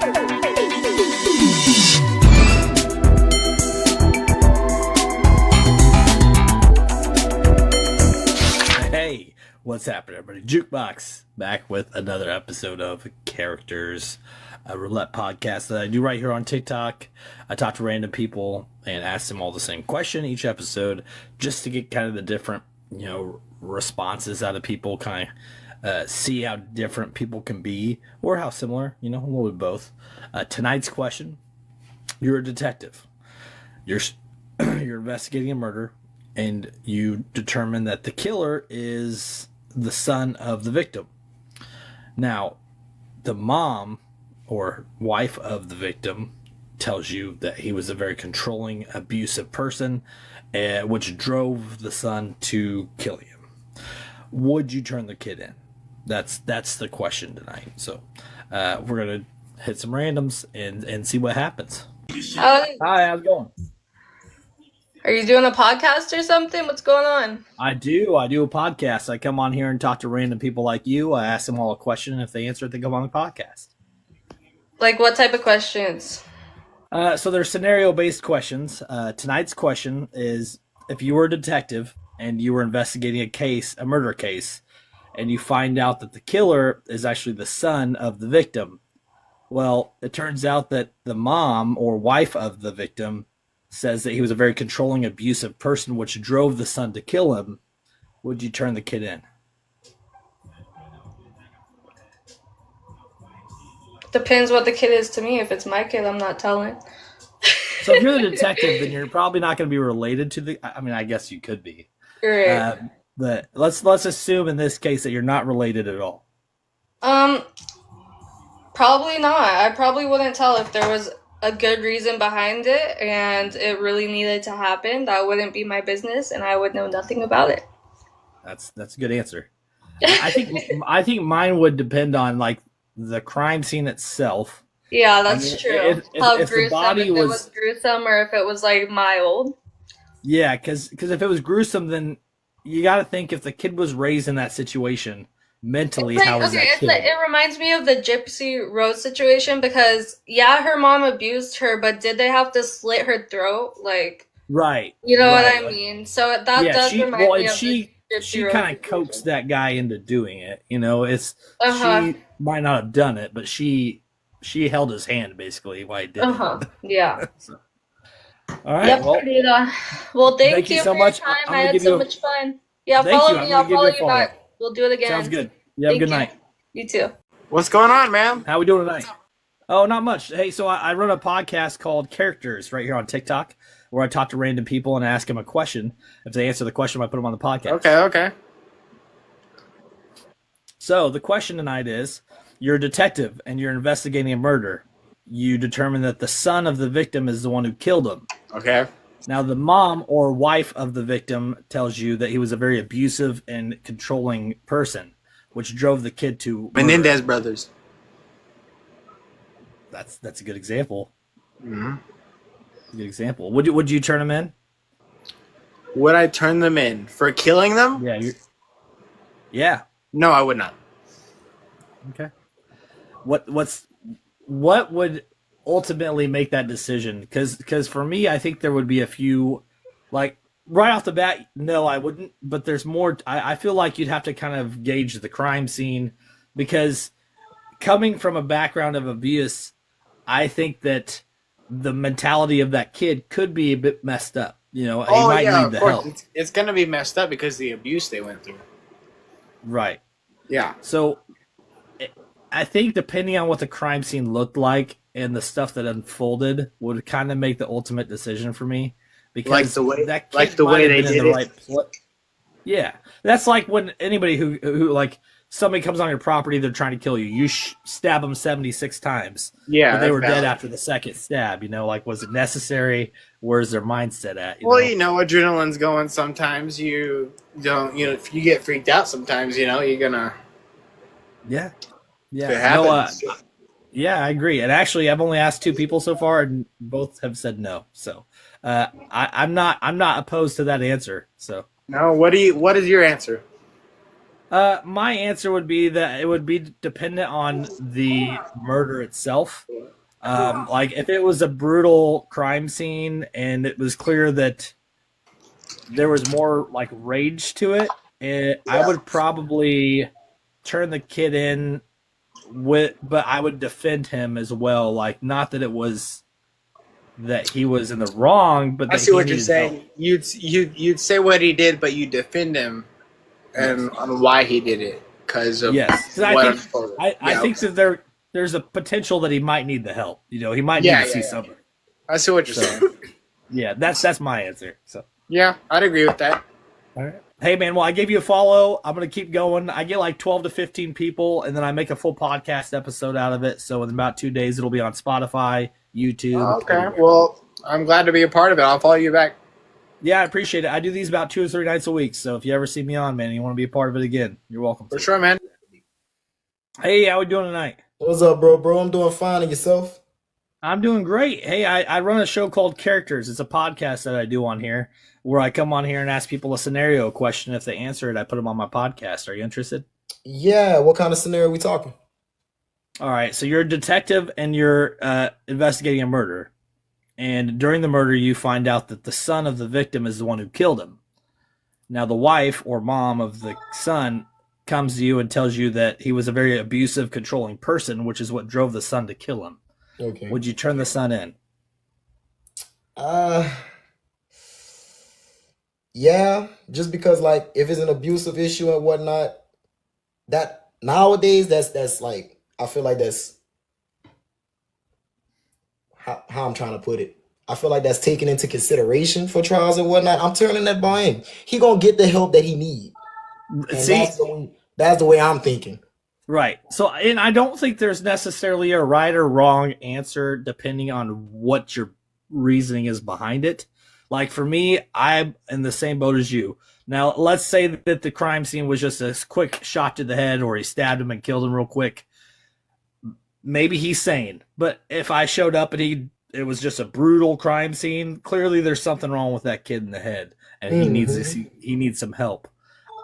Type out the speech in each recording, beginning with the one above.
Hey, what's happening, everybody? Jukebox back with another episode of Characters, a roulette podcast that I do right here on TikTok. I talk to random people and ask them all the same question each episode, just to get kind of the different, responses out of people. Kind of see how different people can be, or how similar. A little bit of both. Tonight's question: you're a detective. You're investigating a murder, and you determine that the killer is the son of the victim. Now, the mom or wife of the victim tells you that he was a very controlling, abusive person, which drove the son to kill him. Would you turn the kid in? That's the question tonight. So we're going to hit some randoms and see what happens. Hi, how's it going? Are you doing a podcast or something? What's going on? I do a podcast. I come on here and talk to random people like you. I ask them all a question, and if they answer it, they come on the podcast. Like what type of questions? So they're scenario-based questions. Tonight's question is, if you were a detective and you were investigating a murder case, and you find out that the killer is actually the son of the victim. Well, it turns out that the mom or wife of the victim says that he was a very controlling, abusive person, which drove the son to kill him. Would you turn the kid in? Depends what the kid is to me. If it's my kid, I'm not telling. So if you're the detective, then you're probably not going to be related to the... I mean, I guess you could be. Right. But let's assume in this case that you're not related at all. Probably not. I probably wouldn't tell if there was a good reason behind it and it really needed to happen. That wouldn't be my business, and I would know nothing about it. That's a good answer. I think mine would depend on like the crime scene itself. Yeah, that's true. If the body was gruesome, or if it was like mild. Yeah, because if it was gruesome, then you got to think if the kid was raised in that situation mentally, how was that kid? It reminds me of the Gypsy Rose situation, because her mom abused her, but did they have to slit her throat? Like, right. You know what I mean? So that does remind me of she kind of coaxed that guy into doing it. She might not have done it, but she held his hand basically while he did it. Yeah. So. All right. Yep, well, thank you so much. Your time. I had so much fun. Yeah, follow me. I'll follow you back. We'll do it again. Sounds good. You have a good night. You too. What's going on, man? How we doing tonight? Oh, not much. Hey, so I run a podcast called Characters right here on TikTok, where I talk to random people and ask them a question. If they answer the question, I put them on the podcast. Okay. So the question tonight is, you're a detective and you're investigating a murder. You determine that the son of the victim is the one who killed him. Okay. Now, the mom or wife of the victim tells you that he was a very abusive and controlling person, which drove the kid to murder. Menendez brothers. That's a good example. Mm-hmm. A good example. Would you turn them in? Would I turn them in for killing them? Yeah. Yeah. No, I would not. Okay. What would ultimately make that decision? Because for me, I think there would be a few, like right off the bat, no, I wouldn't. But there's more. I feel like you'd have to kind of gauge the crime scene, because coming from a background of abuse, I think that the mentality of that kid could be a bit messed up. He might need the help. It's going to be messed up because of the abuse they went through. Right. Yeah. So I think depending on what the crime scene looked like and the stuff that unfolded would kind of make the ultimate decision for me, because the way they did it. Yeah, that's like when anybody who like somebody comes on your property, they're trying to kill you. You stab them 76 times. Yeah, but they were dead after the second stab. Like, was it necessary? Where's their mindset at? Adrenaline's going. Sometimes you don't. If you get freaked out, sometimes you're gonna. Yeah. It happens. Yeah, I agree. And actually, I've only asked 2 people so far, and both have said no. So I'm not opposed to that answer. So no, what is your answer? My answer would be that it would be dependent on the murder itself. Like if it was a brutal crime scene and it was clear that there was more like rage to it, I would probably turn the kid in but I would defend him as well. Like not that it was that he was in the wrong, but I that see he what you're needed saying. help. You'd say what he did, but you defend him and on why he did it because of Yes, what I I'm think told. I think that there's a potential that he might need the help. You know, he might need Yeah, to see yeah. somebody. I see what you're So saying. yeah, that's my answer. So. Yeah, I'd agree with that. All right. Hey man, well I gave you a follow. I'm gonna keep going. I get like 12 to 15 people, and then I make a full podcast episode out of it. So in about 2 days, it'll be on Spotify, YouTube. Okay, everywhere. well, I'm glad to be a part of it. I'll follow you back. Yeah, I appreciate it. I do these about 2 or 3 nights a week. So if you ever see me on, man, and you want to be a part of it again, you're welcome. For sure, man. Hey, how we doing tonight? What's up, bro? Bro, I'm doing fine. And yourself? I'm doing great. Hey, I run a show called Characters. It's a podcast that I do on here where I come on here and ask people a scenario question. If they answer it, I put them on my podcast. Are you interested? Yeah. What kind of scenario are we talking? All right. So you're a detective and you're investigating a murder. And during the murder, you find out that the son of the victim is the one who killed him. Now, the wife or mom of the son comes to you and tells you that he was a very abusive, controlling person, which is what drove the son to kill him. Okay. Would you turn the son in? Uh, yeah. Just because, like, if it's an abusive issue and whatnot, that nowadays, that's like, I feel like that's how I'm trying to put it. I feel like that's taken into consideration for trials and whatnot. I'm turning that boy in. He gonna get the help that he need, and See, that's the way I'm thinking. right. So, and I don't think there's necessarily a right or wrong answer depending on what your reasoning is behind it. Like for me, I'm in the same boat as you. Now, let's say that the crime scene was just a quick shot to the head or he stabbed him and killed him real quick. Maybe he's sane. But if I showed up and it was just a brutal crime scene, clearly there's something wrong with that kid in the head and he needs some help.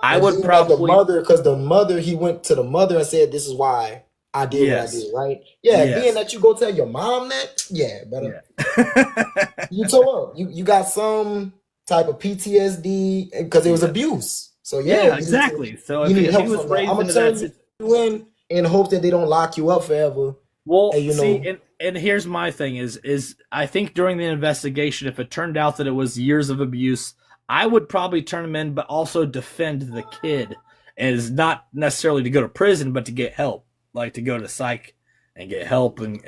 I And would he, like, probably the mother, because the mother, he went to the mother and said, "This is why I did what I yes. did." Right? Yeah. Yes. Being that you go tell your mom that, yeah, better. Yeah. You told her you got some type of PTSD because it was Yeah. abuse. So yeah, Yeah, you need exactly. So you if need he help was from that. raised I'm gonna into turn that situation. you in hope that they don't lock you up forever. Well, And see, and here's my thing is I think during the investigation, if it turned out that it was years of abuse, I would probably turn him in, but also defend the kid. And it's not necessarily to go to prison, but to get help, like to go to psych and get help and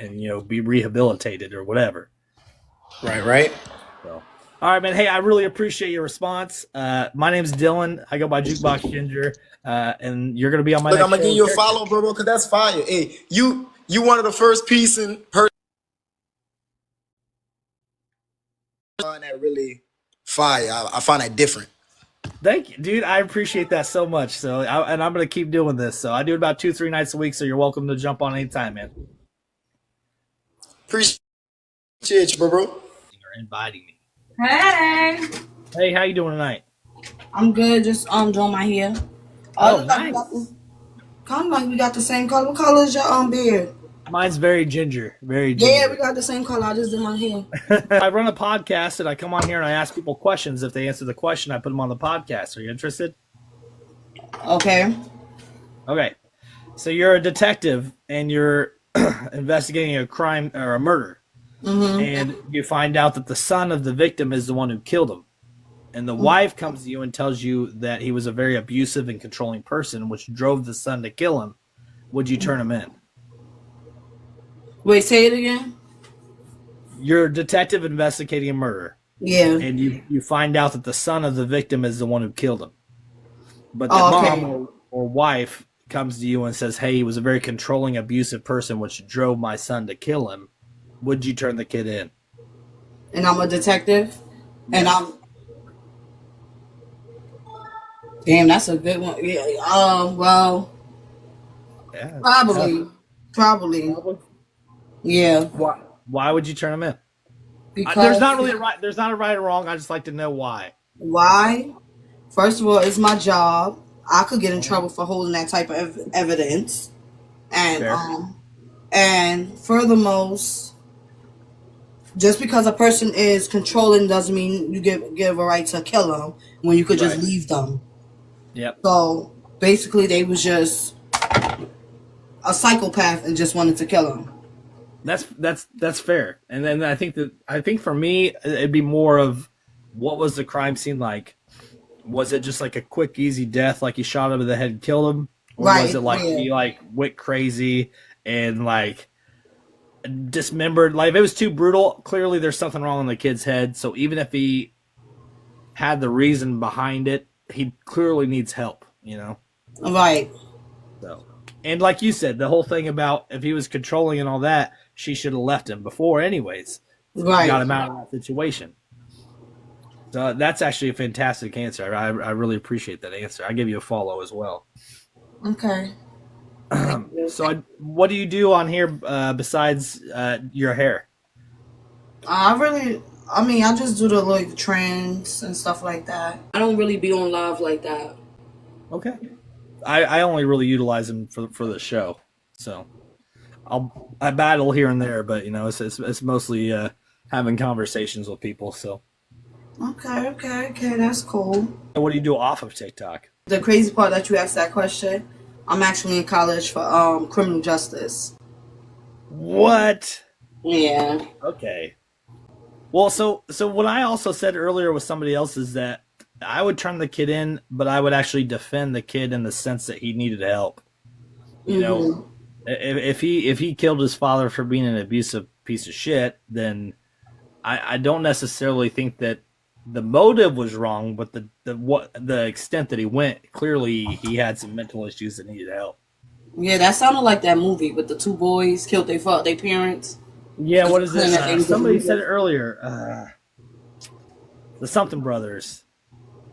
be rehabilitated or whatever. Right. So, all right, man. Hey, I really appreciate your response. My name's Dylan. I go by Jukebox Ginger, and you're gonna be on my. Look, next I'm gonna show give you a Character. follow, bro, because that's fire. Hey, you one of the first person that really fire. I find that different. Thank you, dude. I appreciate that so much. So, and I'm gonna keep doing this. So, I do it about 2-3 nights a week. So, you're welcome to jump on anytime, man. Appreciate you, bro. You're inviting me. Hey, Hey, how you doing tonight? I'm good. Just doing my hair. Oh, nice. Kind of like we got the same color. What color is your beard? Mine's very ginger, very Yeah, ginger. we got the same color. I just did my hair. I run a podcast and I come on here and I ask people questions. If they answer the question, I put them on the podcast. Are you interested? Okay. Okay. So you're a detective and you're investigating a crime or a murder. Mm-hmm. And you find out that the son of the victim is the one who killed him. And the wife comes to you and tells you that he was a very abusive and controlling person, which drove the son to kill him. Would you turn him in? Wait, say it again. You're a detective investigating a murder. Yeah. And you find out that the son of the victim is the one who killed him. But the okay. mom or wife comes to you and says, hey, he was a very controlling, abusive person, which drove my son to kill him. Would you turn the kid in? And I'm a detective. And I'm. Damn, that's a good one. Yeah. Well, Yeah. probably. Yeah. Why would you turn him in? Because There's not a right or wrong. I just like to know why. Why? First of all, it's my job. I could get in trouble for holding that type of evidence, and Fair. and furthermost, Just because a person is controlling doesn't mean you give a right to kill them when you could just Right. leave them. Yep. So basically, they was just a psychopath and just wanted to kill him. That's fair. And then I think for me it'd be more of what was the crime scene like? Was it just like a quick, easy death, like he shot him in the head and killed him, or Right, was it like yeah. he like went crazy and like dismembered? Like if it was too brutal, clearly there's something wrong in the kid's head. So even if he had the reason behind it, he clearly needs help. You know. Right. So, and like you said, the whole thing about if he was controlling and all that, she should have left him before, anyways. Right. Got him out of that situation. So that's actually a fantastic answer. I really appreciate that answer. I give you a follow as well. Okay. So, what do you do on here besides your hair? I just do the like trends and stuff like that. I don't really be on live like that. Okay. I only really utilize them for the show, so I battle here and there, but you know it's mostly having conversations with people. So. Okay, that's cool. What do you do off of TikTok? The crazy part that you asked that question, I'm actually in college for criminal justice. What? Yeah. Okay. Well, so what I also said earlier with somebody else is that I would turn the kid in, but I would actually defend the kid in the sense that he needed help. You know, if he killed his father for being an abusive piece of shit, then I don't necessarily think that the motive was wrong, but the extent that he went, clearly he had some mental issues that needed help. Yeah, that sounded like that movie with the two boys killed their parents. Yeah, what is it? Somebody said it earlier. The something brothers,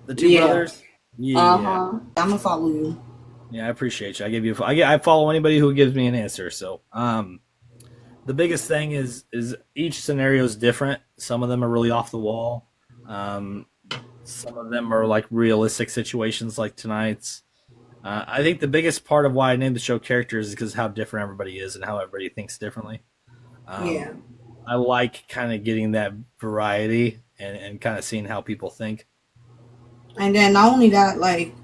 the two brothers. Yeah, I'm gonna follow you. Yeah, I appreciate you. I follow anybody who gives me an answer. So, the biggest thing is each scenario is different. Some of them are really off the wall. Some of them are like realistic situations like tonight's. I think the biggest part of why I named the show Characters is because how different everybody is and how everybody thinks differently. Yeah. I like kind of getting that variety and kind of seeing how people think. And then not only that, like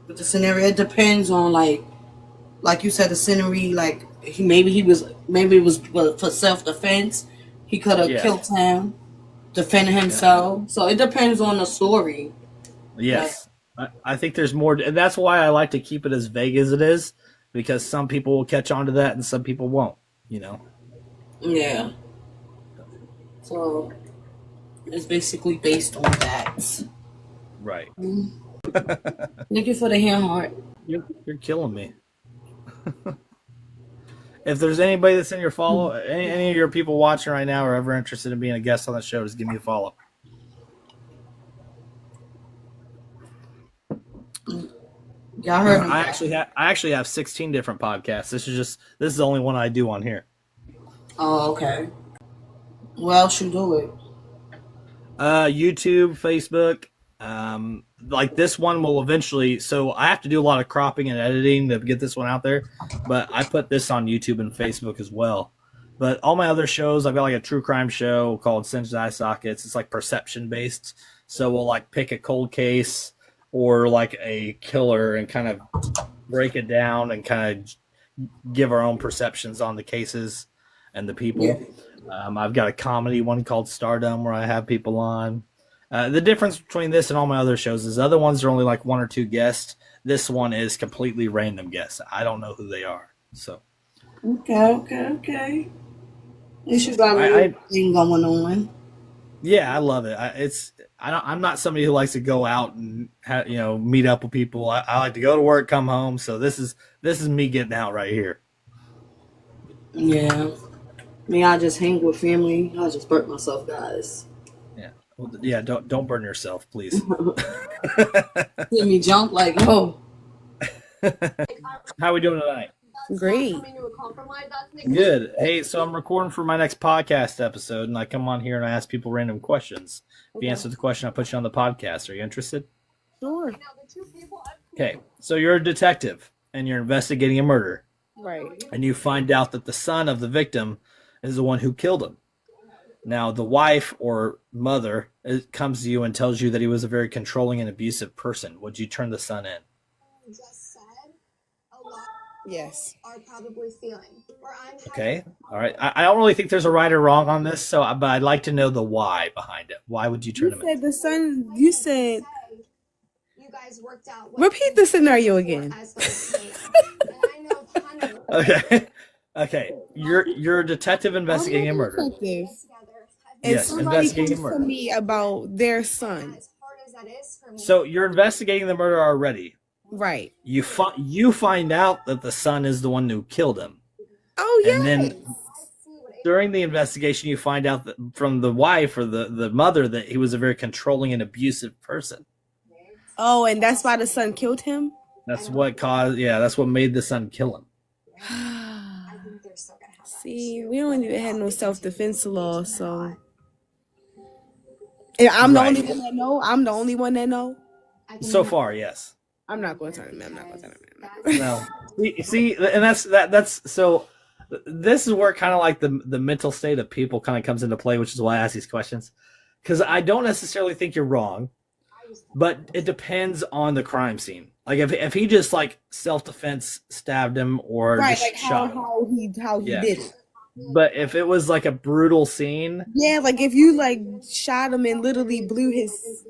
with the scenario, it depends on like you said, the scenery. Like maybe it was for self defense. He could have killed him, defended himself. Yeah. So it depends on the story. Yes, I think there's more, and that's why I like to keep it as vague as it is, because some people will catch on to that and some people won't. You know. Yeah. So it's basically based on that. Right. Thank you for the hand heart. You're killing me. If there's anybody that's in your follow, any of your people watching right now or ever interested in being a guest on the show, just give me a follow. Y'all heard him. I actually have 16 different podcasts. This is the only one I do on here. Oh, okay. Where else you do it? YouTube, Facebook. Like this one will eventually. So I have to do a lot of cropping and editing to get this one out there. But I put this on YouTube and Facebook as well. But all my other shows, I've got like a true crime show called Singed Eye Sockets. It's like perception based. So we'll like pick a cold case or like a killer and kind of break it down and kind of give our own perceptions on the cases and the people. Yeah. I've got a comedy one called Stardom where I have people on. The difference between this and all my other shows is other ones are only like one or two guests. This one is completely random guests. I don't know who they are. So. Okay. You should got a thing going on. Yeah, I love it. I'm not somebody who likes to go out and meet up with people. I like to go to work, come home. So this is me getting out right here. Yeah. I just hang with family. I just burnt myself, guys. Yeah. Well, yeah. Don't burn yourself, please. Let me jump like oh. How are we doing tonight? Great. Good. Hey, so I'm recording for my next podcast episode, and I come on here and I ask people random questions. If you answer the question, I'll put you on the podcast. Are you interested? Sure. Okay. So you're a detective, and you're investigating a murder. Right. And you find out that the son of the victim is the one who killed him. Now, the wife or mother comes to you and tells you that he was a very controlling and abusive person. Would you turn the son in? Yes. Okay. All right. I don't really think there's a right or wrong on this, but I'd like to know the why behind it. Why would you turn You him said the son. You said. Repeat the scenario again. in? Okay. Okay. You're a detective investigating a I'm not murder. a detective. And Yes, somebody investigating comes murder. to me about their son. So you're investigating the murder already. Right. You find out that the son is the one who killed him. Oh, yeah. And then during the investigation, you find out that from the wife or the mother that he was a very controlling and abusive person. Oh, and that's why the son killed him? That's what made the son kill him. See, we don't even have no self-defense law, so. And I'm the Right. only one that know? I'm the only one that know? So far, yes. I'm not going to turn him in. I'm not going to turn him in. No. See, and that's so. This is where kind of like the mental state of people kind of comes into play, which is why I ask these questions, because I don't necessarily think you're wrong, but it depends on the crime scene. Like if he just like self-defense stabbed him or Right, just like shot him. how he Yeah. did it. But if it was like a brutal scene, Yeah, like if you like shot him and literally blew his.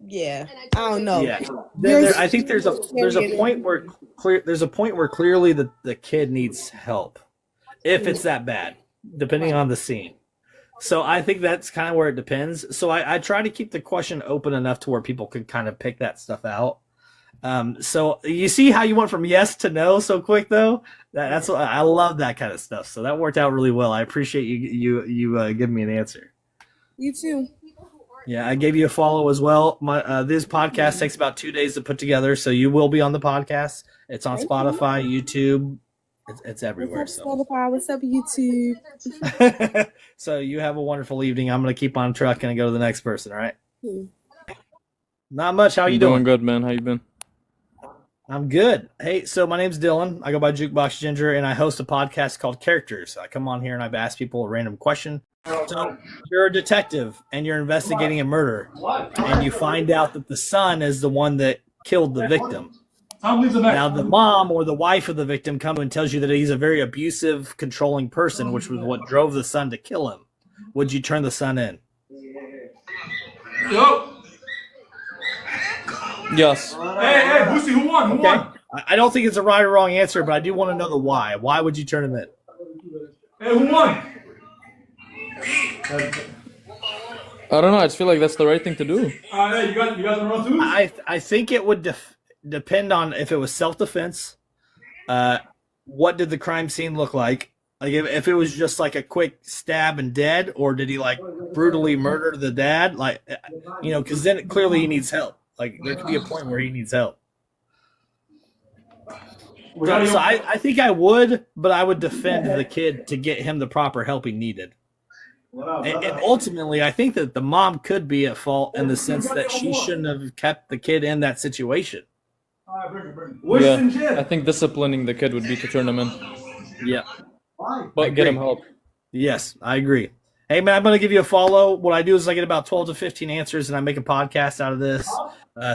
Yeah, I don't know. yeah, I think there's a point where clearly the kid needs help if it's that bad, depending on the scene. So I think that's kind of where it depends. So I try to keep the question open enough to where people could kind of pick that stuff out. So you see how you went from yes to no so quick, though. That's what I love, that kind of stuff. So that worked out really well. I appreciate you giving me an answer. You too. Yeah, I gave you a follow as well. This podcast takes about 2 days to put together, so you will be on the podcast. It's on Spotify, YouTube. It's everywhere. What's up, Spotify? What's up, YouTube? So. So you have a wonderful evening. I'm going to keep on trucking and go to the next person, all right? Not much. How you doing? Doing good, man. How you been? I'm good. Hey, so my name's Dylan. I go by Jukebox Ginger, and I host a podcast called Characters. I come on here and I've asked people a random question. So you're a detective, and you're investigating a murder, and you find out that the son is the one that killed the victim. Now, the mom or the wife of the victim comes and tells you that he's a very abusive, controlling person, which was what drove the son to kill him. Would you turn the son in? Yes. Hey, Boosie, who won? Who won? I don't think it's a right or wrong answer, but I do want to know the why. Why would you turn him in? Hey, who won? I don't know. I just feel like that's the right thing to do. Hey, you guys want to run too? I think it would depend on if it was self-defense. What did the crime scene look like? Like if it was just like a quick stab and dead, or did he like brutally murder the dad? Like, because then clearly he needs help. Like there could be a point where he needs help. So I think I would, but I would defend the kid to get him the proper help he needed. And ultimately, I think that the mom could be at fault in the sense that she shouldn't have kept the kid in that situation. Yeah, I think disciplining the kid would be to turn him in. Yeah. But get him help. Yes, I agree. Hey, man, I'm going to give you a follow. What I do is I get about 12 to 15 answers, and I make a podcast out of this.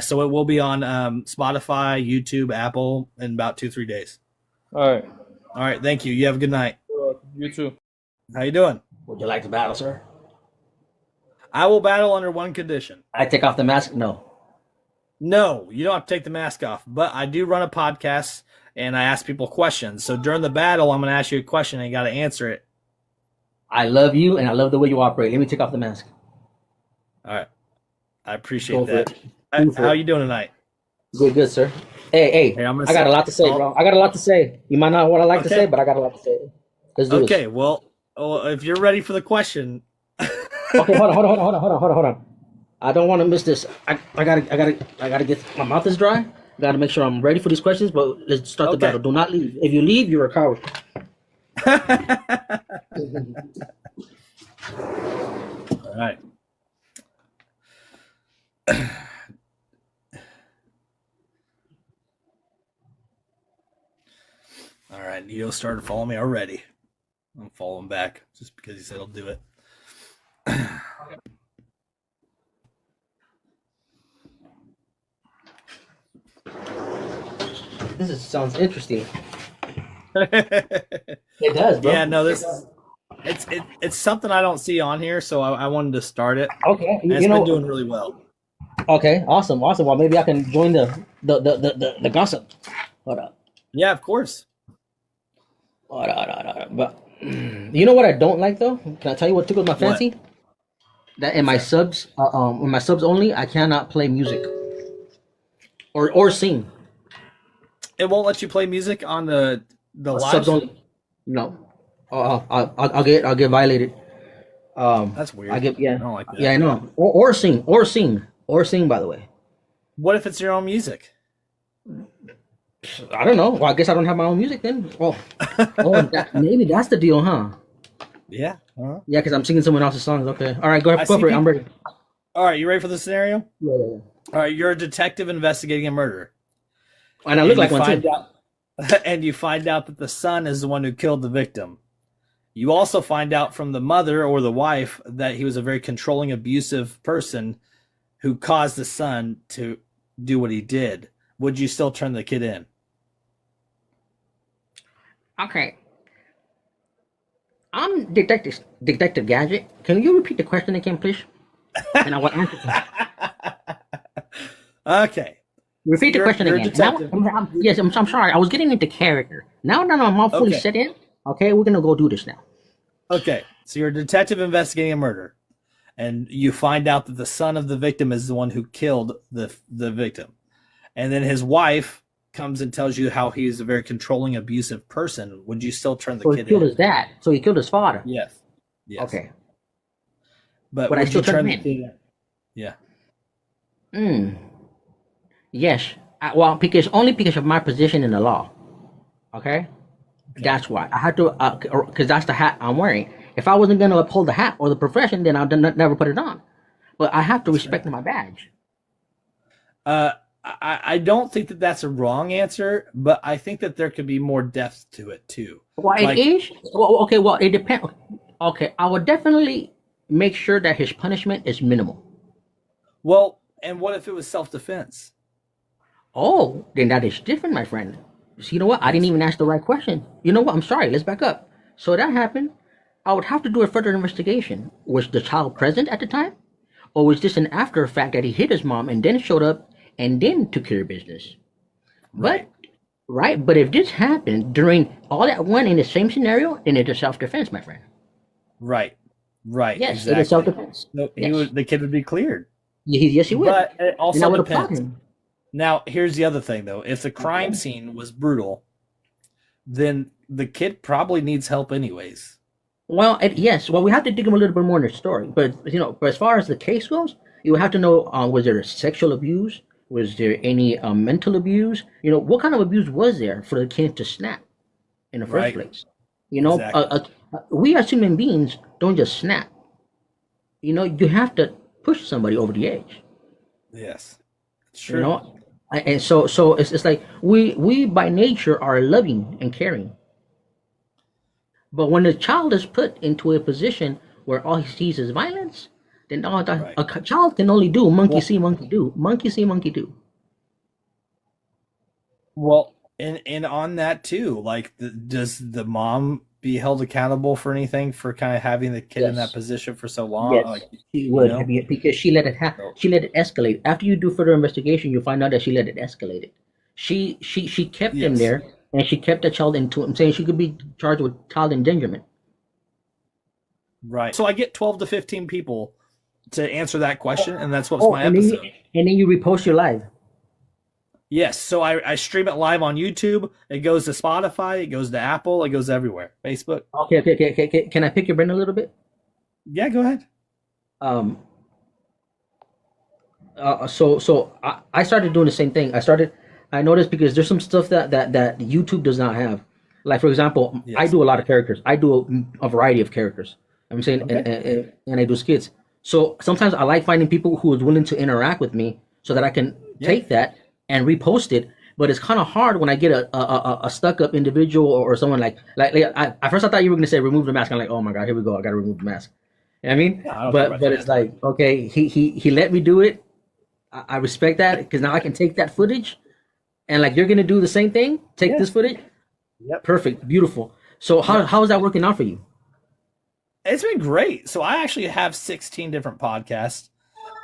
So it will be on Spotify, YouTube, Apple in about 2-3 days. All right. All right, thank you. You have a good night. You too. How you doing? Would you like to battle, sir? I will battle under one condition. I take off the mask? No. No, you don't have to take the mask off. But I do run a podcast, and I ask people questions. So during the battle, I'm going to ask you a question, and you got to answer it. I love you, and I love the way you operate. Let me take off the mask. All right. I appreciate that. Go for How it. you doing tonight? Good, sir. Hey, Hey, I'm gonna I got say- a lot to say, bro. I got a lot to say. You might not want to like to Okay. say, but I got a lot to say. Let's do Okay, this. well, if you're ready for the question. Okay, hold on. I don't want to miss this. I gotta get my mouth is dry. I gotta make sure I'm ready for these questions. But let's start the Okay. battle. Do not leave. If you leave, you're a coward. All right. All right, Neo started following me already. I'm following back just because he said he'll do it. Sounds interesting. It does, bro. Yeah, no, this is it's something I don't see on here, so I wanted to start it. Okay, And it's been doing really well. Okay, awesome. Well, maybe I can join the gossip. Hold up. Yeah, of course. Hold on. But you know what I don't like though? Can I tell you what tickles my fancy? That in my subs only, I cannot play music or sing. It won't let you play music on the live. Subs only. No. I'll get violated. That's weird. I don't like that. Yeah, I know. Or sing. By the way. What if it's your own music? I don't know. Well, I guess I don't have my own music then. Well, maybe that's the deal, huh? Yeah. Yeah, because I'm singing someone else's songs. Okay. All right, go for it. I'm ready. All right, you ready for the scenario? Yeah. All right, you're a detective investigating a murder. And I look like one too. And you find out that the son is the one who killed the victim. You also find out from the mother or the wife that he was a very controlling, abusive person who caused the son to do what he did. Would you still turn the kid in? Okay. I'm Detective Gadget. Can you repeat the question again, please? And I will answer. Okay. Repeat the question again. Yes, I'm sorry. I was getting into character. Now I'm all fully set in. Okay, we're gonna go do this now. Okay, so you're a detective investigating a murder, and you find out that the son of the victim is the one who killed the victim, and then his wife comes and tells you how he's a very controlling, abusive person. Would you still turn the kid in? So he killed his dad. So he killed his father. Yes. Okay. But I still turn him in. Yeah. Yes. Because of my position in the law. Okay. That's why I had to, because that's the hat I'm wearing. If I wasn't going to uphold the hat or the profession, then I'd never put it on. But I have to respect my badge. I don't think that that's a wrong answer, but I think that there could be more depth to it too. Well, it is. Well, okay. Well, it depends. Okay, I would definitely make sure that his punishment is minimal. Well, and what if it was self-defense? Oh, then that is different, my friend. So you know what? I didn't even ask the right question. You know what? I'm sorry. Let's back up. So that happened. I would have to do a further investigation. Was the child present at the time? Or was this an after effect that he hit his mom and then showed up and then took care of business? But if this happened during all that one in the same scenario, then it's a self-defense, my friend. Right. Yes, exactly. it is self-defense. No, the kid would be cleared. Yes, he would. But it also depends. Him. Now, here's the other thing, though. If the crime scene was brutal, then the kid probably needs help anyways. Well, yes. Well, we have to dig him a little bit more in the story. But, but as far as the case goes, you have to know, was there sexual abuse? Was there any mental abuse? What kind of abuse was there for the kid to snap in the first place? Exactly. We as human beings don't just snap. You have to push somebody over the edge. Yes, it's true. And so it's like we by nature are loving and caring. But when a child is put into a position where all he sees is violence, then a child can only do monkey see, monkey do. Monkey see, monkey do. Well, and on that too, like, does the mom be held accountable for anything for kind of having the kid in that position for so long? Yes, she would, because she let it she let it escalate. After you do further investigation, you find out that she let it escalate. She kept him there, and she kept the child into. I'm saying she could be charged with child endangerment. Right. So I get 12 to 15 people to answer that question, and that's what's my episode. And then you repost your live. Yes, so I stream it live on YouTube. It goes to Spotify. It goes to Apple. It goes everywhere. Facebook. Okay. Can I pick your brain a little bit? Yeah, go ahead. So I started doing the same thing. I noticed because there's some stuff that YouTube does not have. Like, for example, I do a lot of characters. I do a variety of characters. I'm saying, and I do skits. So sometimes I like finding people who is willing to interact with me so that I can take that and repost it. But it's kind of hard when I get a stuck up individual or someone like at first I thought you were going to say remove the mask. I'm like, oh my God, here we go. I got to remove the mask. I mean, Yeah, I don't care about but it's that. like, okay, he let me do it. I respect that because now I can take that footage and like you're gonna do the same thing. Take Yeah. this footage. Yep. Perfect, beautiful. So how is that working out for you? It's been great. So I actually have 16 different podcasts.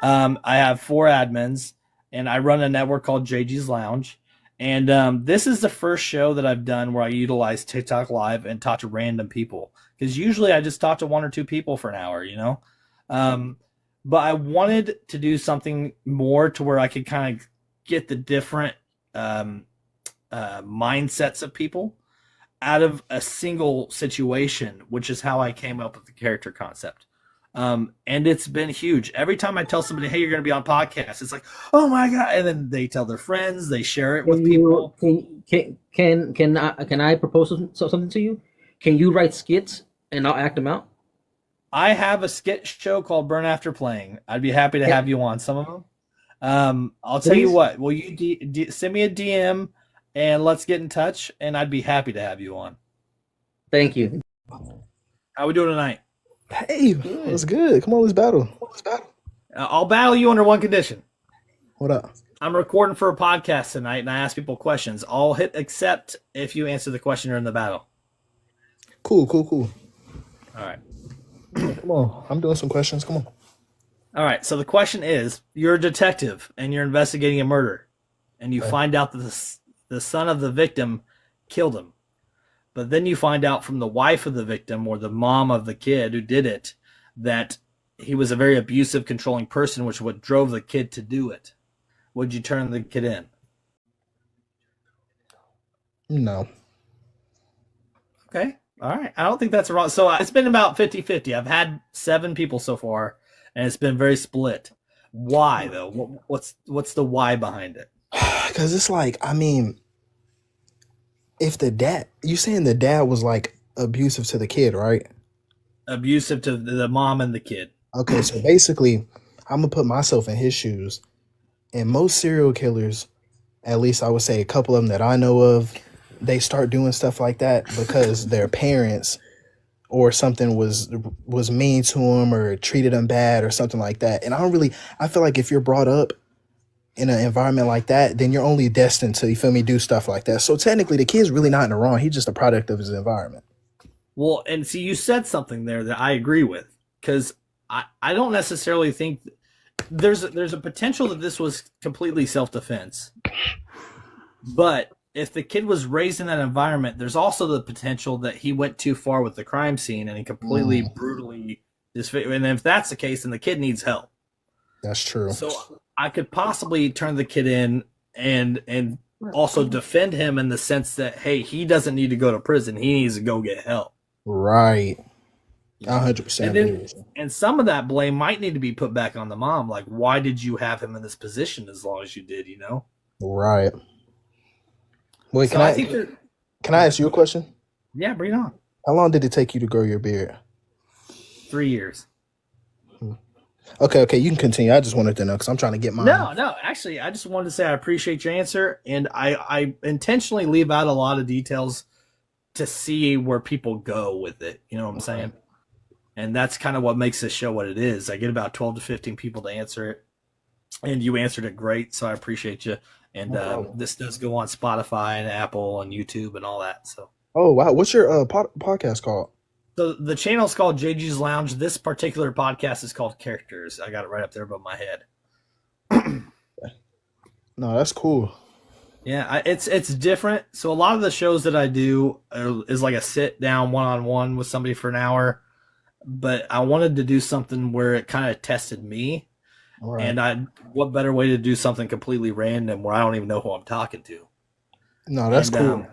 I have 4 admins, and I run a network called JG's Lounge. And this is the first show that I've done where I utilize TikTok Live and talk to random people. Because usually I just talk to 1 or 2 people for an hour, you know? But I wanted to do something more to where I could kind of get the different mindsets of people out of a single situation, which is how I came up with the character concept. And it's been huge. Every time I tell somebody, "Hey, you're going to be on podcast," it's like, "Oh my god!" And then they tell their friends, they share it with people. Can I propose something to you? Can you write skits and I'll act them out? I have a skit show called Burn After Playing. I'd be happy to have you on some of them. I'll tell you Please? what. Will you send me a DM and let's get in touch? And I'd be happy to have you on. Thank you. How we doing tonight? Hey, what's good? Come on, let's battle. I'll battle you under one condition. What up? I'm recording for a podcast tonight, and I ask people questions. I'll hit accept if you answer the question during the battle. Cool. All right. Come on, I'm doing some questions. Come on. All right. So the question is: you're a detective, and you're investigating a murder, and you find out that the son of the victim killed him. But then you find out from the wife of the victim or the mom of the kid who did it that he was a very abusive, controlling person, which what drove the kid to do it. Would you turn the kid in? No. Okay. All right. I don't think that's wrong. So it's been about 50-50. I've had 7 people so far, and it's been very split. Why, though? What's the why behind it? Because it's like, I mean, if you saying the dad was like abusive to the kid, right? Abusive to the mom and the kid. Okay, so basically, I'm gonna put myself in his shoes. And most serial killers, at least I would say a couple of them that I know of, they start doing stuff like that because their parents or something was mean to them or treated them bad or something like that. And I feel like if you're brought up in an environment like that, then you're only destined to, you feel me, do stuff like that. So technically the kid's really not in the wrong. He's just a product of his environment. Well, and see, you said something there that I agree with, because I don't necessarily think there's a potential that this was completely self-defense. But if the kid was raised in that environment, there's also the potential that he went too far with the crime scene and he completely brutally disfigured. And if that's the case, then the kid needs help. That's true. So I could possibly turn the kid in and also defend him in the sense that, hey, he doesn't need to go to prison. He needs to go get help. Right. 100%. And some of that blame might need to be put back on the mom. Like, why did you have him in this position as long as you did, you know? Right. Wait, So can I ask you a question? Yeah, bring it on. How long did it take you to grow your beard? 3 years. Okay, you can continue. I just wanted to know because I'm trying to get mine. No. Actually, I just wanted to say I appreciate your answer, and I intentionally leave out a lot of details to see where people go with it. You know what I'm saying? And that's kind of what makes this show what it is. I get about 12 to 15 people to answer it, and you answered it great, so I appreciate you. And this does go on Spotify and Apple and YouTube and all that. So. Oh wow, what's your podcast called? So the channel is called JG's Lounge. This particular podcast is called Characters. I got it right up there above my head. No, that's cool. Yeah, it's different. So a lot of the shows that I do is like a sit down one-on-one with somebody for an hour. But I wanted to do something where it kind of tested me. Right. And what better way to do something completely random where I don't even know who I'm talking to? No, that's cool.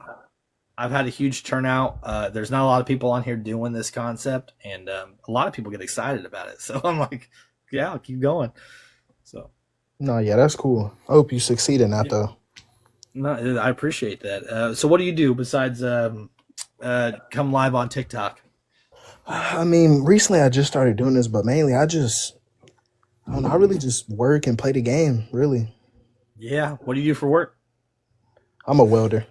I've had a huge turnout. There's not a lot of people on here doing this concept, and a lot of people get excited about it. So I'm like, yeah, I'll keep going. So. No, yeah, that's cool. I hope you succeed in that, though. No, I appreciate that. So what do you do besides come live on TikTok? I mean, recently I just started doing this, but mainly I don't know, I really just work and play the game, really. Yeah. What do you do for work? I'm a welder.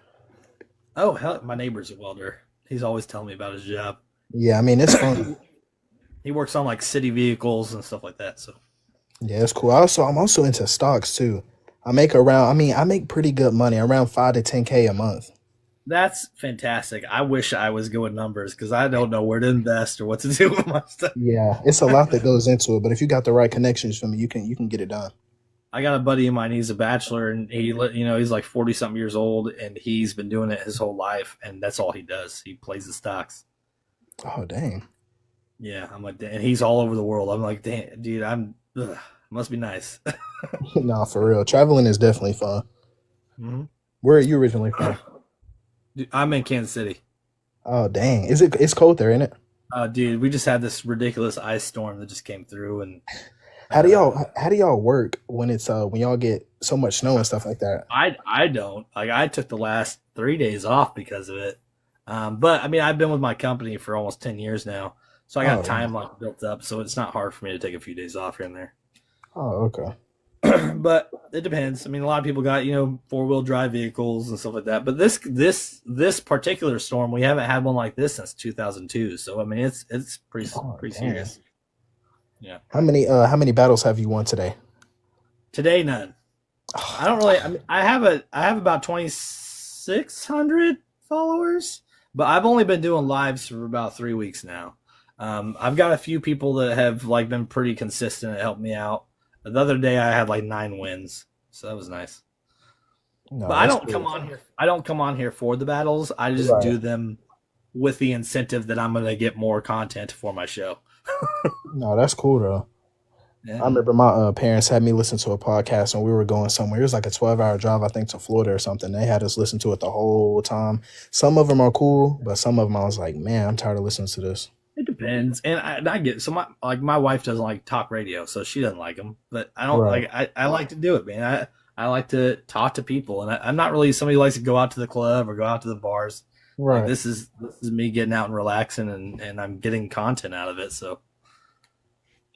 Oh, hell, my neighbor's a welder. He's always telling me about his job. Yeah, I mean, it's fun. He works on like city vehicles and stuff like that. So Yeah, it's cool. I'm also into stocks too. I make pretty good money, around 5 to 10K a month. that's fantastic. I wish I was good numbers because I don't know where to invest or what to do with my stuff. Yeah, it's a lot that goes into it, but if you got the right connections for me, you can get it done. I got a buddy of mine. He's a bachelor, and he's like 40-something years old, and he's been doing it his whole life, and that's all he does. He plays the stocks. Oh dang. Yeah, I'm like, and he's all over the world. I'm like, damn, dude, must be nice. Nah, for real. Traveling is definitely fun. Mm-hmm. Where are you originally from? Dude, I'm in Kansas City. Oh dang. It's cold there, ain't it? Dude, we just had this ridiculous ice storm that just came through, and How do y'all work when it's when y'all get so much snow and stuff like that? I don't like. I took the last 3 days off because of it. But I mean, I've been with my company for almost 10 years now, so I got time like built up. So it's not hard for me to take a few days off here and there. Oh, okay. But it depends. I mean, a lot of people got 4-wheel drive vehicles and stuff like that. But this particular storm, we haven't had one like this since 2002. So I mean, it's pretty serious. Yeah. How many battles have you won today? Today, none. I don't really. I mean, I have about 2,600 followers, but I've only been doing lives for about 3 weeks now. I've got a few people that have like been pretty consistent and helped me out. The other day I had like 9 wins, so that was nice. No, but I don't come on here. I don't come on here for the battles. I just do them with the incentive that I'm going to get more content for my show. No, that's cool though. Yeah. I remember my parents had me listen to a podcast when we were going somewhere. It was like a 12-hour drive, I think, to Florida or something. They had us listen to it the whole time. Some of them are cool, but some of them I was like, man, I'm tired of listening to this. It depends, and I get so my wife doesn't like talk radio, so she doesn't like them. But I don't I like to do it, man. I like to talk to people, and I'm not really somebody who likes to go out to the club or go out to the bars. Right. Like, this is me getting out and relaxing, and I'm getting content out of it. So.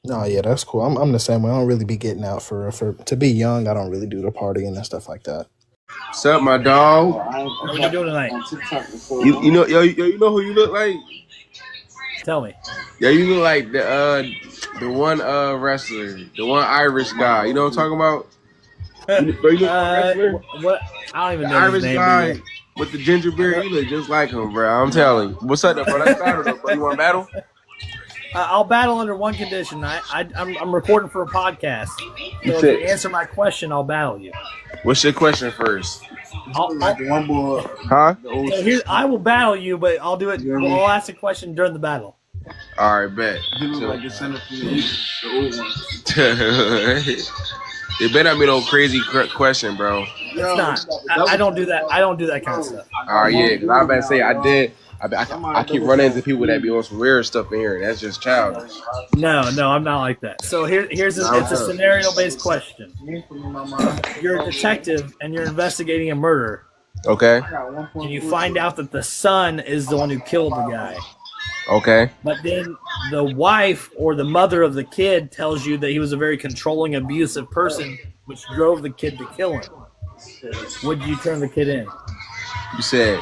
Oh yeah, that's cool. I'm the same way. I don't really be getting out for to be young. I don't really do the partying and stuff like that. What's up, my dog? What are you doing tonight? You know who you look like? Tell me. Yeah, you look like the one wrestler, the one Irish guy. You know what I'm talking about? You look wrestler? What? I don't even the know Irish his name. guy with the ginger beard. You look just like him, bro. I'm telling you. What's up, bro? That's battle, though, bro. You want to battle? I'll battle under one condition. I'm recording for a podcast. So if you answer my question, I'll battle you. What's your question first? Huh? So I will battle you, but I'll do it. I'll ask a question during the battle. All right, bet. It better not be no crazy question, bro. It's not. I don't do that. I don't do that kind of stuff. All right, yeah. Because I was about to say I did. I keep running into people that be on some weird stuff in here. That's just childish. No, I'm not like that. So it's a scenario-based question. You're a detective and you're investigating a murder. Okay. And you find out that the son is the one who killed the guy. Okay. But then the wife or the mother of the kid tells you that he was a very controlling, abusive person, which drove the kid to kill him. Would you turn the kid in? You said,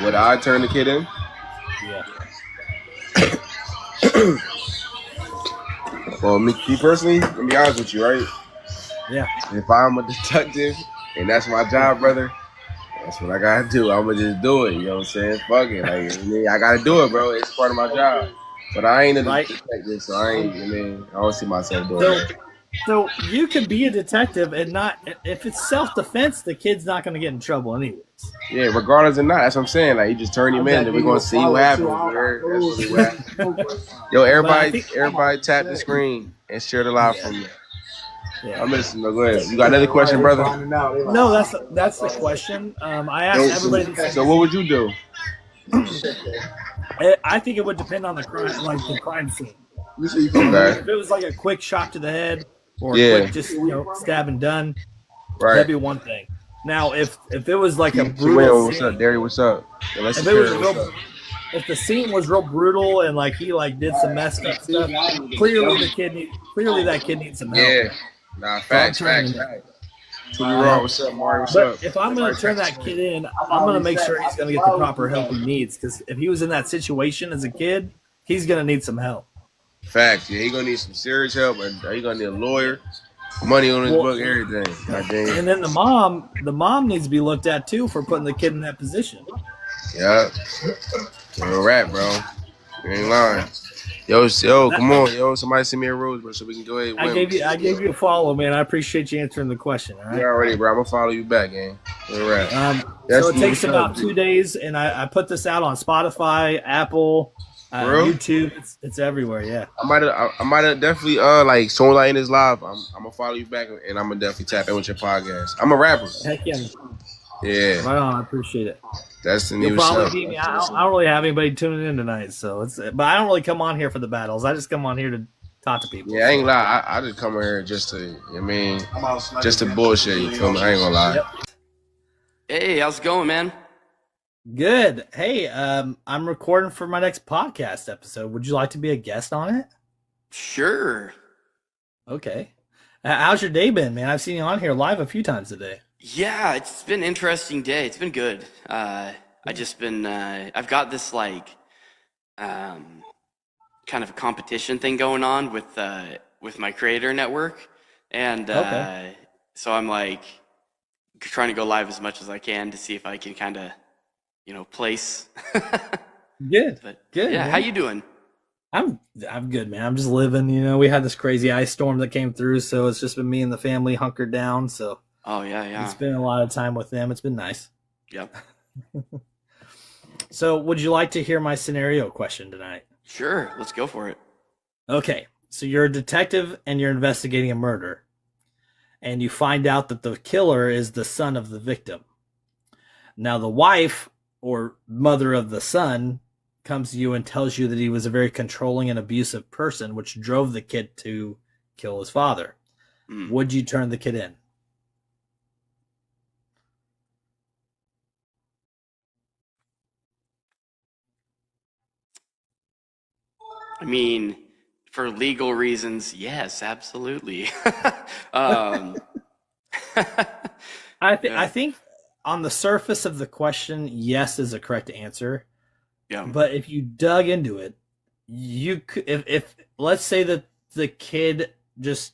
would I turn the kid in? Yeah. Well, me personally, let me be honest with you, right? Yeah. If I'm a detective and that's my job, brother, that's what I gotta do. I'm gonna just do it. You know what I'm saying? Fuck it. I gotta do it, bro. It's part of my job. But I ain't a detective, so I don't see myself doing it. So you can be a detective and not. If it's self-defense, the kid's not going to get in trouble anyways. Yeah, regardless or not, that's what I'm saying. Like, you just turn him in, and we're gonna see what happens. That's what happens. Yo, everybody tap the screen and share the live from me. Yeah. I'm listening. Go ahead. You got another question, brother? No, that's the question. I asked everybody. So what would you do? I think it would depend on the crime scene. Okay. If it was like a quick shot to the head or a quick just stab and done, that'd be one thing. Now, if it was like a brutal what's up, Derry? What's up? If the scene was real brutal and like he did some messed up stuff, clearly that kid needs some help. Yeah, nah, facts. What's up, Mario? What's up? If I'm gonna turn that kid in, I'm gonna make sure he's gonna get the proper help he needs. Because if he was in that situation as a kid, he's gonna need some help. Facts. Yeah, he gonna need some serious help, and he gonna need a lawyer, money on his book, everything. God damn. And then the mom needs to be looked at too for putting the kid in that position. Yeah. Real rap, bro. You ain't lying. Yo, come on, yo. Somebody send me a rose, bro, so we can go ahead and win. I gave you a follow, man. I appreciate you answering the question. All right. You already, bro. I'm gonna follow you back, gang. Real rap. So it takes about 2 days, and I put this out on Spotify, Apple, YouTube. It's everywhere. Yeah. I might have definitely like soon as I end this live, I'm gonna follow you back, and I'm gonna definitely tap in with your podcast. I'm a rapper. Heck yeah. Yeah. Right on. I appreciate it. That's the new You'll probably stuff. beat me. I don't really have anybody tuning in tonight, so but I don't really come on here for the battles. I just come on here to talk to people. Yeah, I ain't lie. I just come here just to, just to bullshit. You feel me? I ain't gonna lie. Yep. Hey, how's it going, man? Good. Hey, I'm recording for my next podcast episode. Would you like to be a guest on it? Sure. Okay. How's your day been, man? I've seen you on here live a few times today. Yeah, it's been an interesting day. It's been good. I just been I've got this like kind of a competition thing going on with my creator network, and so I'm like trying to go live as much as I can to see if I can kind of place. Good. But Good. Yeah, man. how you doing? I'm good, man. I'm just living. We had this crazy ice storm that came through, so it's just been me and the family hunkered down. So. Oh yeah. Spending a lot of time with them. It's been nice. Yep. So, would you like to hear my scenario question tonight? Sure, let's go for it. Okay, so you're a detective and you're investigating a murder, and you find out that the killer is the son of the victim. Now, the wife or mother of the son comes to you and tells you that he was a very controlling and abusive person, which drove the kid to kill his father. Would you turn the kid in? I mean, for legal reasons, yes, absolutely. I think on the surface of the question, yes is a correct answer. Yeah. But if you dug into it, you could, if let's say that the kid just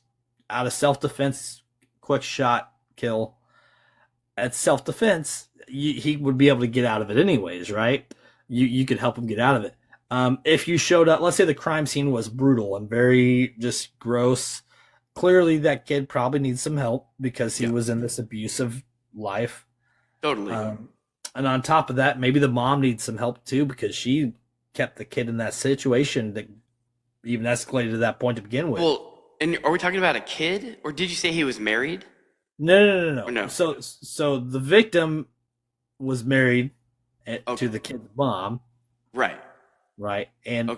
out of self-defense, quick shot kill, at self-defense, he would be able to get out of it anyways, right? You could help him get out of it. If you showed up, let's say the crime scene was brutal and very just gross. Clearly, that kid probably needs some help because he was in this abusive life. Totally. And on top of that, maybe the mom needs some help too because she kept the kid in that situation that even escalated to that point to begin with. Well, and are we talking about a kid, or did you say he was married? No. No. So the victim was married to the kid's mom. Right. And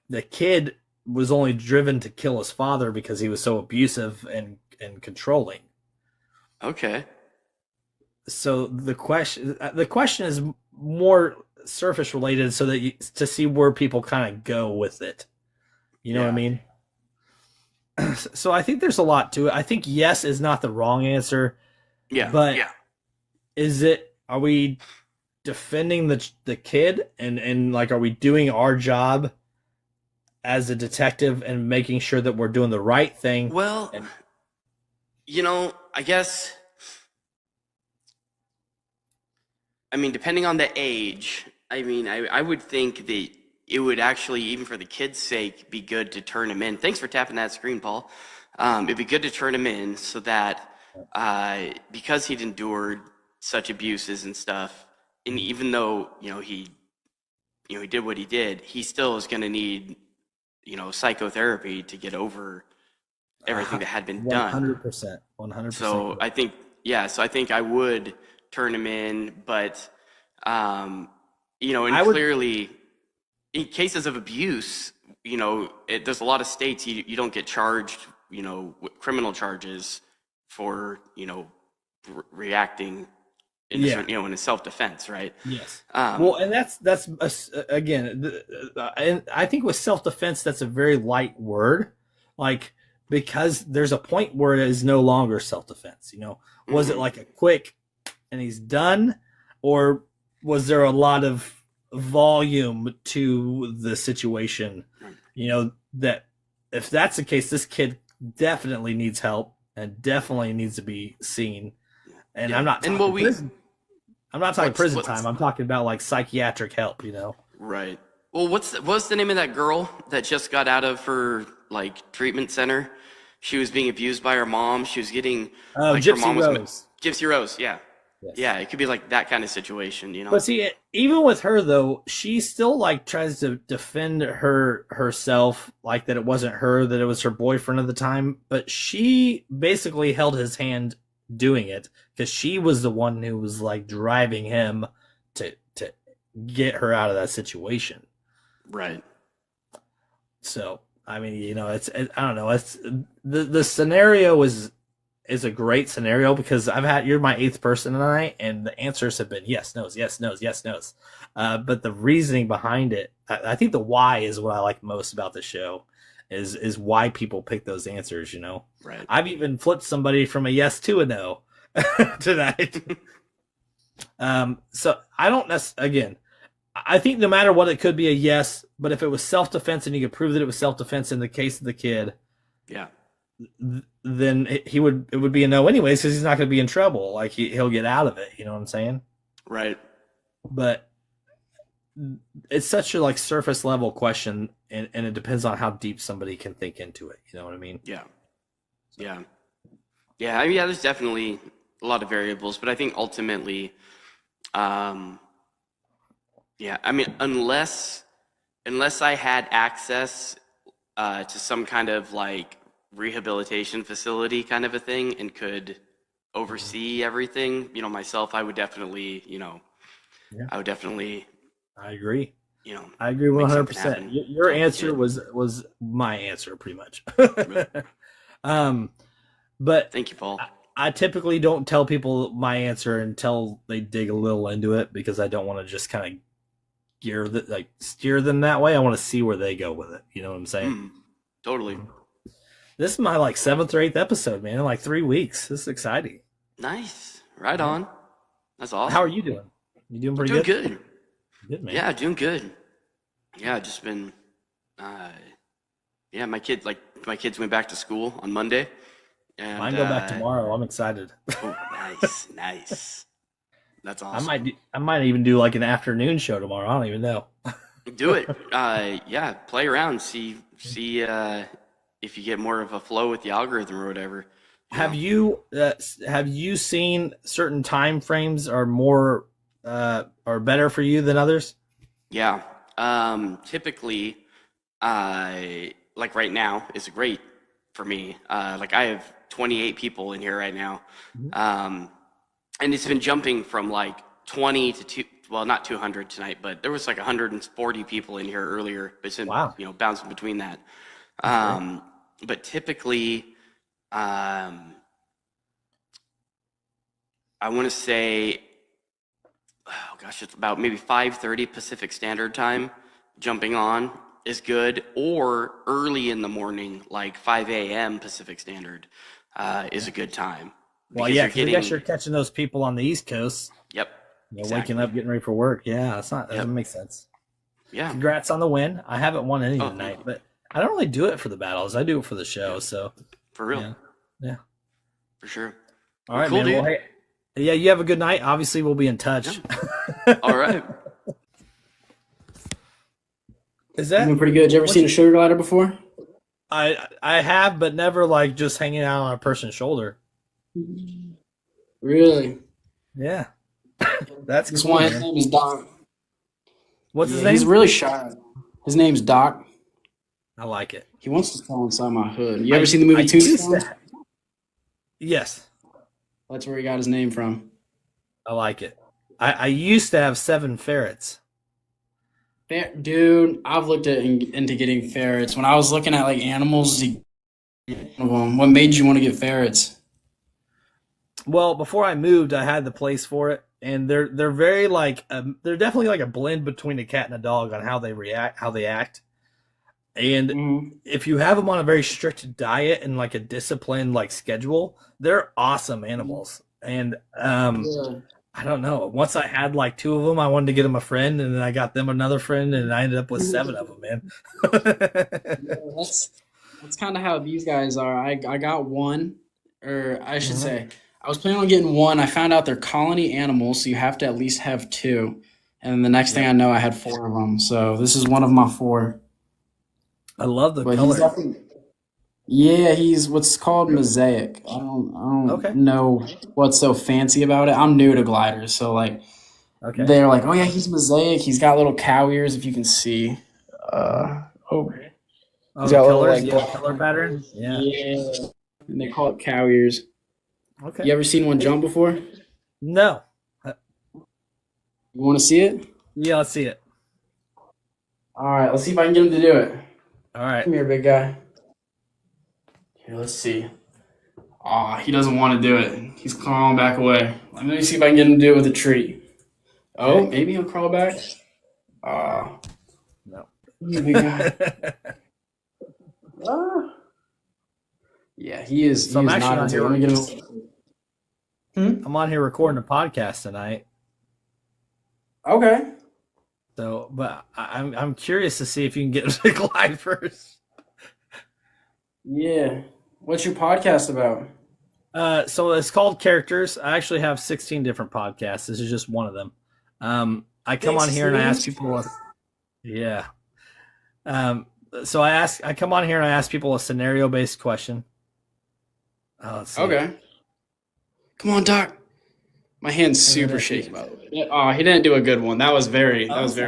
the kid was only driven to kill his father because he was so abusive and controlling. Okay. So the question is more surface related, so that to see where people kind of go with it. You know what I mean? So I think there's a lot to it. I think yes is not the wrong answer. Yeah. But are we defending the kid and like, are we doing our job as a detective and making sure that we're doing the right thing? Well, I guess, depending on the age, I would think that it would actually, even for the kid's sake, be good to turn him in. Thanks for tapping that screen, Paul. It'd be good to turn him in so that because he'd endured such abuses and stuff, and even though he did what he did, he still is going to need psychotherapy to get over everything that had been done. 100%. So I think I would turn him in, but clearly in cases of abuse, there's a lot of states you don't get charged, with criminal charges for reacting in in self-defense, right? Yes. Well, and that's again, and I think with self-defense, that's a very light word, like, because there's a point where it is no longer self-defense. Was it like a quick and he's done, or was there a lot of volume to the situation? that if that's the case, this kid definitely needs help and definitely needs to be seen. And I'm not talking prison. I'm not talking prison time. I'm talking about like psychiatric help, you know. Right. Well, what's the name of that girl that just got out of her like treatment center? She was being abused by her mom. She was getting like Gypsy her mom Rose. Gypsy Rose, yeah. Yes. Yeah, it could be like that kind of situation, you know. But see, even with her though, she still like tries to defend herself, like that it wasn't her, that it was her boyfriend at the time. But she basically held his hand doing it because she was the one who was like driving him to get her out of that situation. Right. So I mean, you know, I don't know. It's the scenario is a great scenario because you're my 8th person tonight, and the answers have been yes, no's, yes, no's, yes, no's. But the reasoning behind it, I think the why is what I like most about the show, is why people pick those answers. You know, right? I've even flipped somebody from a yes to a no tonight. So I don't again. I think no matter what, it could be a yes. But if it was self-defense and you could prove that it was self-defense in the case of the kid, yeah, then it would be a no anyways because he's not going to be in trouble. Like he'll get out of it. You know what I'm saying? Right. But it's such a like surface level question, and it depends on how deep somebody can think into it. You know what I mean? Yeah. Yeah. Yeah. I mean, yeah. There's definitely a lot of variables, but I think ultimately, yeah. I mean, unless I had access to some kind of like rehabilitation facility kind of a thing and could oversee everything, you know, myself, I would definitely, you know, I agree. You know, I agree 100%. Your answer was my answer pretty much. But thank you, Paul. I typically don't tell people my answer until they dig a little into it because I don't want to just kind of steer them that way. I want to see where they go with it. You know what I'm saying? Totally. This is my like 7th or 8th episode, man. In like 3 weeks. This is exciting. Nice. Right on. That's awesome. How are you doing? You doing pretty good? Doing good. Good, man. Yeah, doing good. Yeah, just been yeah, my kids went back to school on Monday. And mine go back tomorrow. I'm excited. Oh, nice. That's awesome. I might even do like an afternoon show tomorrow. I don't even know. Do it. Yeah, play around, see if you get more of a flow with the algorithm or whatever. Have you seen certain time frames are more are better for you than others? Yeah. Typically, like right now is great for me. Like I have 28 people in here right now. And it's been jumping from like 20 to not 200 tonight, but there was like 140 people in here earlier. But it's been, you know, bouncing between that. But typically, I want to say, oh gosh, it's about maybe 5:30 Pacific Standard Time. Jumping on is good, or early in the morning, like 5 a.m. Pacific Standard, is a good time. Well, yeah, because I guess you're catching those people on the East Coast. Yep. You know, waking up, getting ready for work. Yeah, that makes sense. Yeah. Congrats on the win. I haven't won any tonight, but I don't really do it for the battles. I do it for the show. So for real. Yeah. For sure. All right, cool, man. Well, hey, yeah, you have a good night. Obviously, we'll be in touch. Yeah. All right. Is that doing pretty good? Did you ever seen a sugar glider before? I have, but never like just hanging out on a person's shoulder. Really? Yeah. That's this cool, one. man. His name is Doc. What's his name? He's really shy. His name's Doc. I like it. He wants to stall inside my hood. You ever seen the movie Tombstone? Yes. That's where he got his name from. I like it. I used to have 7 ferrets. Dude, I've looked into getting ferrets. When I was looking at like animals, what made you want to get ferrets? Well, before I moved, I had the place for it, and they're very like they're definitely like a blend between a cat and a dog on how they react, how they act. And if you have them on a very strict diet and like a disciplined like schedule, they're awesome animals. And I don't know. Once I had like 2 of them, I wanted to get them a friend, and then I got them another friend, and I ended up with 7 of them, man. That's kind of how these guys are. I got one, or I should Mhm. say, I was planning on getting one. I found out they're colony animals, so you have to at least have 2. And the next thing I know, I had 4 of them. So this is one of my 4. I love the But color. he's definitely, yeah, he's what's called mosaic. I don't know what's so fancy about it. I'm new to gliders, so like Okay. they're like, oh yeah, he's mosaic. He's got little cow ears, if you can see. Oh, Oh, he's the got little colors, like yeah, color pattern. Yeah. yeah, and they call it cow ears. Okay. You ever seen one jump before? You No. want to see it? Yeah, let's see it. All right, let's see if I can get him to do it. All right. Come here, big guy. Here, let's see. Aw, he doesn't want to do it. He's crawling back away. Let me see if I can get him to do it with a treat. Oh, maybe he'll crawl back. Aw. No. You big guy. Ah. Yeah, he is. So He I'm is actually not on into here. it. Let me get him. I'm on here recording a podcast tonight. Okay. So, but I'm curious to see if you can get to glide first. Yeah. What's your podcast about? So it's called Characters. I actually have 16 different podcasts. This is just one of them. I come on here and I ask people. Yeah. So I come on here and I ask people a scenario-based question. Let's see. Okay. Come on, Doc. My hand's super shaky, by the way. Oh, he didn't do a good one. That was very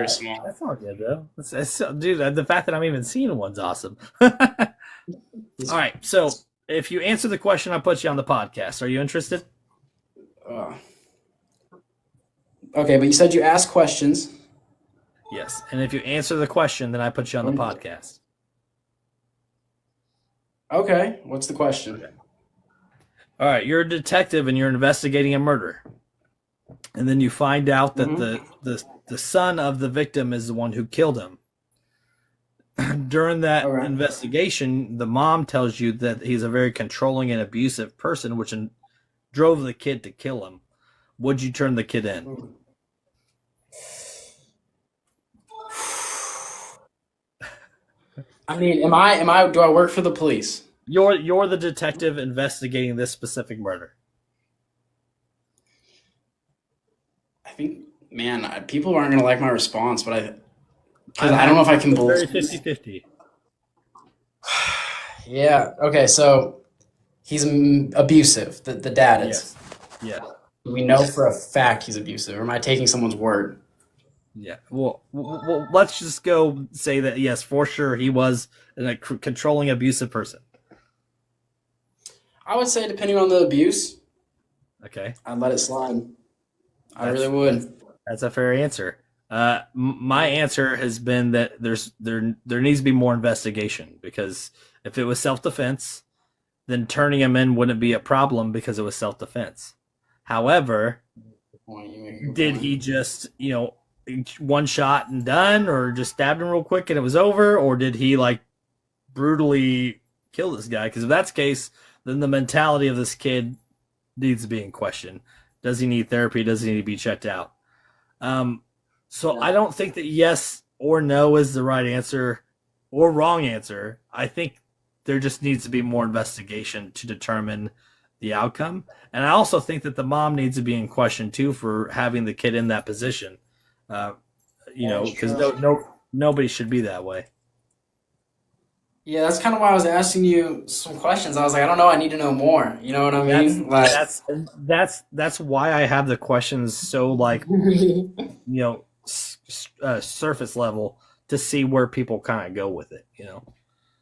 small. That's not good though. Dude, the fact that I'm even seeing one's awesome. All right, so if you answer the question, I put you on the podcast. Are you interested? Okay, but you said you asked questions. Yes, and if you answer the question, then I put you on the podcast. Okay, what's the question? All right, you're a detective and you're investigating a murder, and then you find out that the son of the victim is the one who killed him. During that investigation, the mom tells you that he's a very controlling and abusive person, which drove the kid to kill him. Would you turn the kid in? I mean, am I do I work for the police? You're the detective investigating this specific murder. I think, man, people aren't gonna like my response, but I don't know if I can believe. Very 50-50. Yeah. Okay. So he's abusive. The dad is. Yeah. We know for a fact he's abusive. Or am I taking someone's word? Yeah. Well, let's just go say that yes, for sure, he was a controlling, abusive person. I would say, depending on the abuse, Okay. I'd let it slide. I really would. That's a fair answer. My answer has been that there needs to be more investigation, because if it was self-defense, then turning him in wouldn't be a problem because it was self-defense. However, did he just, one shot and done, or just stabbed him real quick and it was over, or did he like brutally kill this guy? Because if that's the case, then the mentality of this kid needs to be in question. Does he need therapy? Does he need to be checked out? So I don't think that yes or no is the right answer or wrong answer. I think there just needs to be more investigation to determine the outcome. And I also think that the mom needs to be in question too for having the kid in that position. Because nobody should be that way. Yeah, that's kind of why I was asking you some questions. I was like, I don't know. I need to know more. You know what I mean? That's why I have the questions so surface level, to see where people kind of go with it.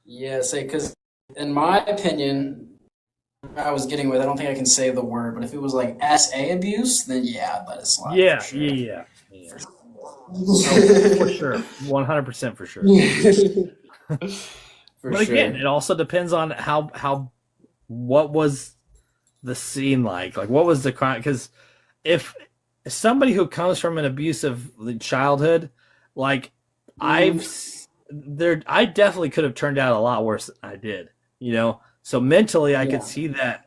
Yeah, say, because in my opinion, I was getting with, I don't think I can say the word, but if it was like SA abuse, then yeah, I'd let it slide. Yeah. For sure, 100% for sure. But again, it also depends on what was the scene like what was the crime? Because if somebody who comes from an abusive childhood, I definitely could have turned out a lot worse than I did. So mentally, I could see that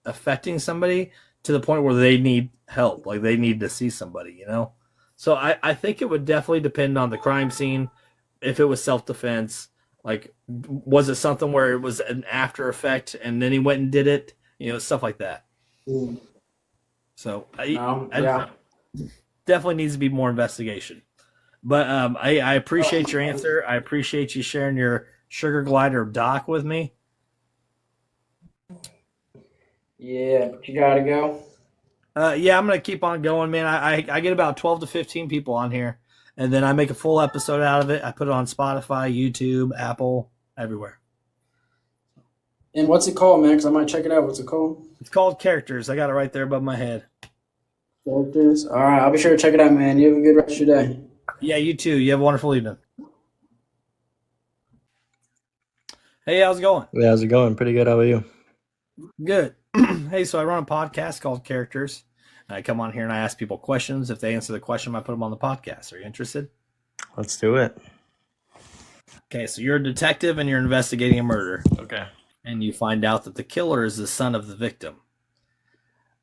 affecting somebody to the point where they need help, like they need to see somebody, you know? So I think it would definitely depend on the crime scene. If it was self-defense, like, was it something where it was an after effect and then he went and did it? You know, stuff like that. So yeah. definitely needs to be more investigation. But I appreciate your answer. I appreciate you sharing your sugar glider doc with me. Yeah, but you gotta go. Yeah, I'm gonna keep on going, man. I get about 12 to 15 people on here, and then I make a full episode out of it. I put it on Spotify, YouTube, Apple, everywhere. And what's it called, man? Because I might check it out. What's it called? It's called Characters. I got it right there above my head. Characters. All right, I'll be sure to check it out, man. You have a good rest of your day. Yeah, you too. You have a wonderful evening. Hey, how's it going? Yeah, how's it going? Pretty good. How about you? Good. Hey, so I run a podcast called Characters. I come on here and I ask people questions. If they answer the question, I put them on the podcast. Are you interested? Let's do it. Okay, so you're a detective and you're investigating a murder. Okay. And you find out that the killer is the son of the victim.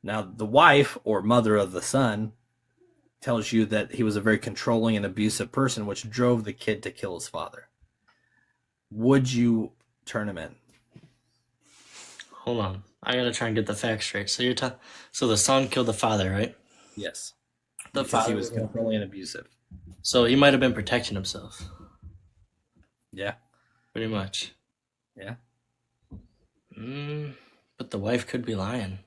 Now, the wife or mother of the son tells you that he was a very controlling and abusive person, which drove the kid to kill his father. Would you turn him in? Hold on. I gotta try and get the facts straight. So so the son killed the father, right? Yes. The Because father he was controlling and abusive. So he might have been protecting himself. Yeah. Pretty much. Yeah. But the wife could be lying.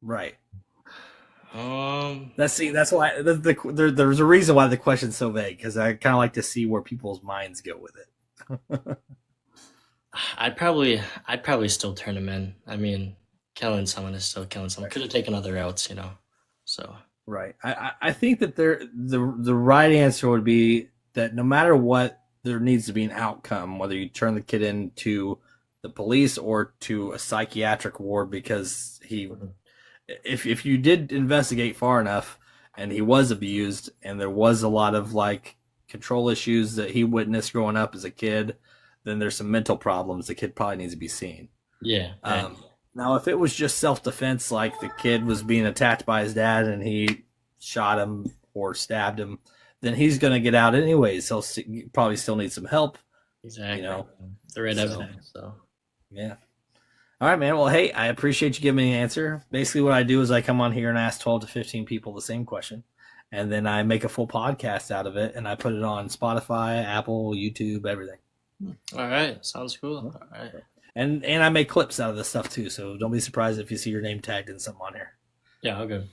Right. That's why there's a reason why the question's so vague, because I kind of like to see where people's minds go with it. I'd probably still turn him in. I mean, killing someone is still killing someone. Could have taken other routes, you know. So right. I think that the right answer would be that no matter what, there needs to be an outcome, whether you turn the kid into the police or to a psychiatric ward, because if you did investigate far enough and he was abused and there was a lot of like control issues that he witnessed growing up as a kid, then there's some mental problems the kid probably needs to be seen. Yeah. Now, if it was just self-defense, like the kid was being attacked by his dad and he shot him or stabbed him, then he's going to get out anyways. He'll probably still need some help. Exactly. You know, the right evidence. So yeah. All right, man. Well, hey, I appreciate you giving me an answer. Basically, what I do is I come on here and ask 12 to 15 people the same question, and then I make a full podcast out of it, and I put it on Spotify, Apple, YouTube, everything. All right. Sounds cool. All right. And I make clips out of this stuff too, so don't be surprised if you see your name tagged in something on here. Yeah, okay.